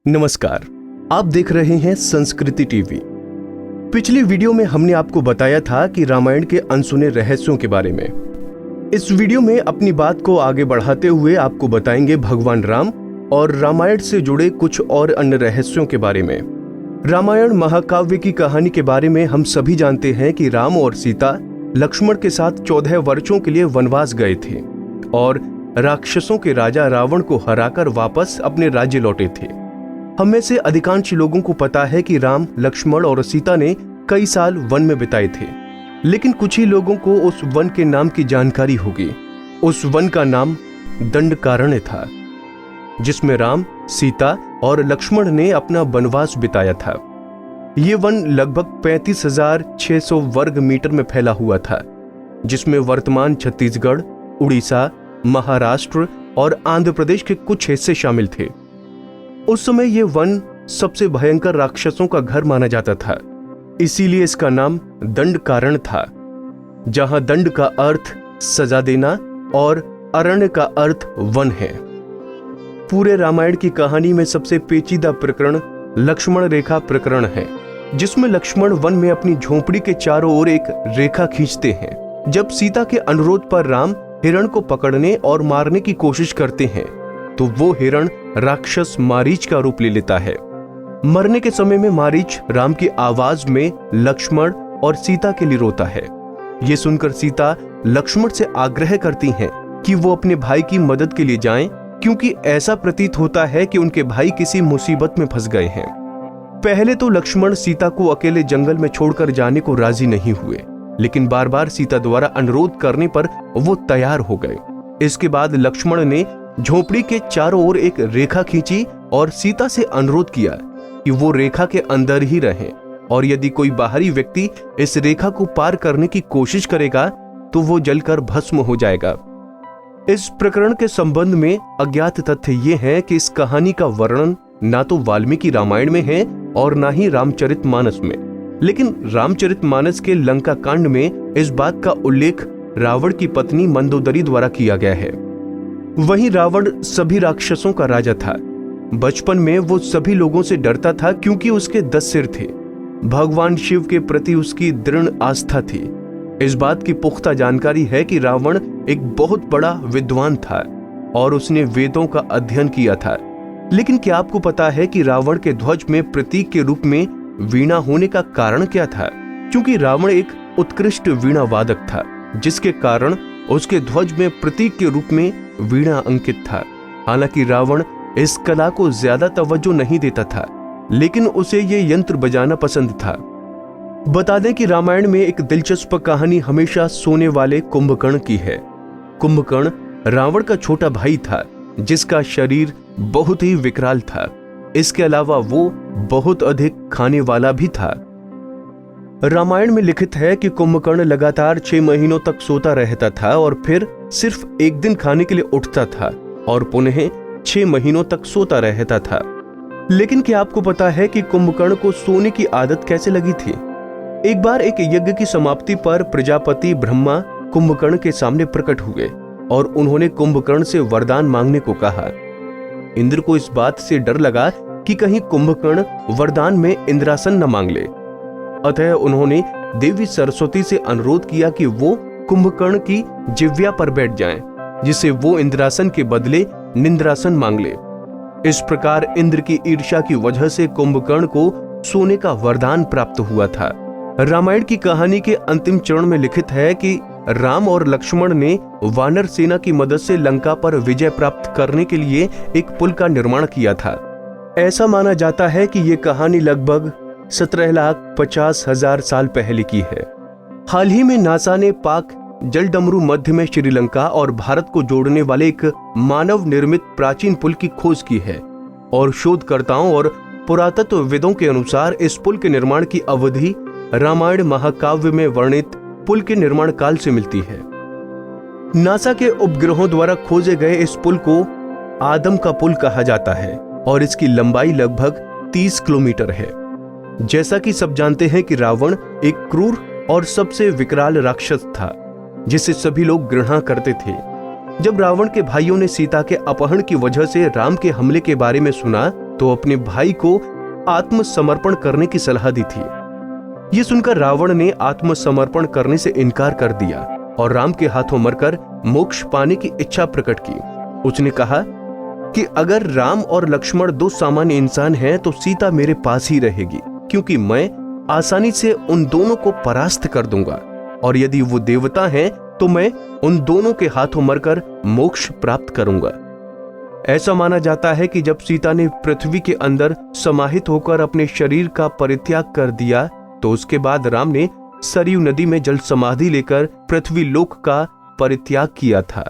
नमस्कार, आप देख रहे हैं संस्कृति टीवी। पिछली वीडियो में हमने आपको बताया था कि रामायण के अनसुने रहस्यों के बारे में। इस वीडियो में अपनी बात को आगे बढ़ाते हुए आपको बताएंगे भगवान राम और रामायण से जुड़े कुछ और अन्य रहस्यों के बारे में। रामायण महाकाव्य की कहानी के बारे में हम सभी जानते हैं कि राम और सीता लक्ष्मण के साथ 14 वर्षों के लिए वनवास गए थे और राक्षसों के राजा रावण को हराकर वापस अपने राज्य लौटे थे। हम में से अधिकांश लोगों को पता है कि राम, लक्ष्मण और सीता ने कई साल वन में बिताए थे, लेकिन कुछ ही लोगों को उस वन के नाम की जानकारी होगी। उस वन का नाम दंडकारण्य था, जिसमें राम, सीता और लक्ष्मण ने अपना वनवास बिताया था। ये वन लगभग 35,600 वर्ग मीटर में फैला हुआ था, जिसमें वर्तमान छत्तीसगढ़, उड़ीसा, महाराष्ट्र और आंध्र प्रदेश के कुछ हिस्से शामिल थे। उस समय ये वन सबसे भयंकर राक्षसों का घर माना जाता था, इसीलिए इसका नाम दंडकारण्य था, जहां दंड का अर्थ सजा देना और अरण्य का अर्थ वन है। पूरे रामायण की कहानी में सबसे पेचीदा प्रकरण लक्ष्मण रेखा प्रकरण है, जिसमें लक्ष्मण वन में अपनी झोपड़ी के चारों ओर एक रेखा खींचते हैं। जब सीता के अनुरोध पर राम हिरण को पकड़ने और मारने की कोशिश करते हैं, तो वो हिरण राक्षस मारीच का रूप ले लेता है। मरने के समय में मारीच राम की आवाज में लक्ष्मण और सीता के लिए रोता है। ये सुनकर सीता लक्ष्मण से आग्रह करती हैं कि वो अपने भाई की मदद के लिए जाएं, क्योंकि ऐसा प्रतीत होता है कि उनके भाई किसी मुसीबत में फंस गए हैं। पहले तो लक्ष्मण सीता को अकेले जंगल में छोड़कर जाने को राजी नहीं हुए, लेकिन बार बार सीता द्वारा अनुरोध करने पर वो तैयार हो गए। इसके बाद लक्ष्मण ने झोपड़ी के चारों ओर एक रेखा खींची और सीता से अनुरोध किया कि वो रेखा के अंदर ही रहें, और यदि कोई बाहरी व्यक्ति इस रेखा को पार करने की कोशिश करेगा तो वो जलकर भस्म हो जाएगा। इस प्रकरण के संबंध में अज्ञात तथ्य ये है कि इस कहानी का वर्णन ना तो वाल्मीकि रामायण में है और ना ही रामचरितमानस में, लेकिन रामचरितमानस के लंका कांड में इस बात का उल्लेख रावण की पत्नी मंदोदरी द्वारा किया गया है। वहीं रावण सभी राक्षसों का राजा था। बचपन में वो सभी लोगों से डरता था, क्योंकि उसके 10 सिर थे। भगवान शिव के प्रति उसकी दृढ़ आस्था थी। इस बात की पुख्ता जानकारी है कि रावण एक बहुत बड़ा विद्वान था और उसने वेदों का अध्ययन किया था। लेकिन क्या आपको पता है कि रावण के ध्वज में प्रतीक के रूप में वीणा होने का कारण क्या था? क्योंकि रावण एक उत्कृष्ट वीणा वादक था, जिसके कारण उसके ध्वज में प्रतीक के रूप में वीणा अंकित था। हालांकि रावण इस कला को ज्यादा तवज्जो नहीं देता था, लेकिन उसे ये यंत्र बजाना पसंद था। बता दें कि रामायण में एक दिलचस्प कहानी हमेशा सोने वाले कुंभकर्ण की है। कुंभकर्ण रावण का छोटा भाई था, जिसका शरीर बहुत ही विकराल था। इसके अलावा वो बहुत अधिक खाने वाला भी था। रामायण में लिखित है कि कुंभकर्ण लगातार 6 महीनों तक सोता रहता था और फिर सिर्फ एक दिन खाने के लिए उठता था और पुनः 6 महीनों तक सोता रहता था। लेकिन क्या आपको पता है कि कुंभकर्ण को सोने की आदत कैसे लगी थी? एक बार एक यज्ञ की समाप्ति पर प्रजापति ब्रह्मा कुंभकर्ण के सामने प्रकट हुए और उन्होंने कुंभकर्ण से वरदान मांगने को कहा। इंद्र को इस बात से डर लगा कि कहीं कुंभकर्ण वरदान में इंद्रासन न मांग ले। अतः उन्होंने देवी सरस्वती से अनुरोध किया कि वो कुंभकर्ण की जिह्वा पर बैठ जाएं, जिसे वो इंद्रासन के बदले निंद्रासन मांग ले। इस प्रकार इंद्र की ईर्ष्या की वजह से कुंभकर्ण को सोने का वरदान प्राप्त हुआ था। रामायण की कहानी के अंतिम चरण में लिखित है कि राम और लक्ष्मण ने वानर सेना की मदद से लंका पर विजय प्राप्त करने के लिए एक पुल का निर्माण किया था। ऐसा माना जाता है कि ये कहानी लगभग 17,50,000 साल पहले की है। हाल ही में नासा ने पाक जलडमरू मध्य में श्रीलंका और भारत को जोड़ने वाले एक मानव निर्मित प्राचीन पुल की खोज की है, और शोधकर्ताओं और पुरातत्वविदों के अनुसार इस पुल के निर्माण की अवधि रामायण महाकाव्य में वर्णित पुल के निर्माण काल से मिलती है। नासा के उपग्रहों द्वारा खोजे गए इस पुल को आदम का पुल कहा जाता है और इसकी लंबाई लगभग 30 किलोमीटर है। जैसा कि सब जानते हैं कि रावण एक क्रूर और सबसे विकराल राक्षस था, जिसे सभी लोग घृणा करते थे। जब रावण के भाइयों ने सीता के अपहरण की वजह से राम के हमले के बारे में सुना, तो अपने भाई को आत्मसमर्पण करने की सलाह दी थी। यह सुनकर रावण ने आत्मसमर्पण करने से इनकार कर दिया और राम के हाथों मरकर मोक्ष पाने की इच्छा प्रकट की। उसने कहा कि अगर राम और लक्ष्मण दो सामान्य इंसान हैं तो सीता मेरे पास ही रहेगी, क्योंकि मैं आसानी से उन दोनों को परास्त कर दूंगा, और यदि वो देवता हैं तो मैं उन दोनों के हाथों मरकर मोक्ष प्राप्त करूंगा। ऐसा माना जाता है कि जब सीता ने पृथ्वी के अंदर समाहित होकर अपने शरीर का परित्याग कर दिया तो उसके बाद राम ने सरयू नदी में जल समाधि लेकर पृथ्वी लोक का परित्याग किया था।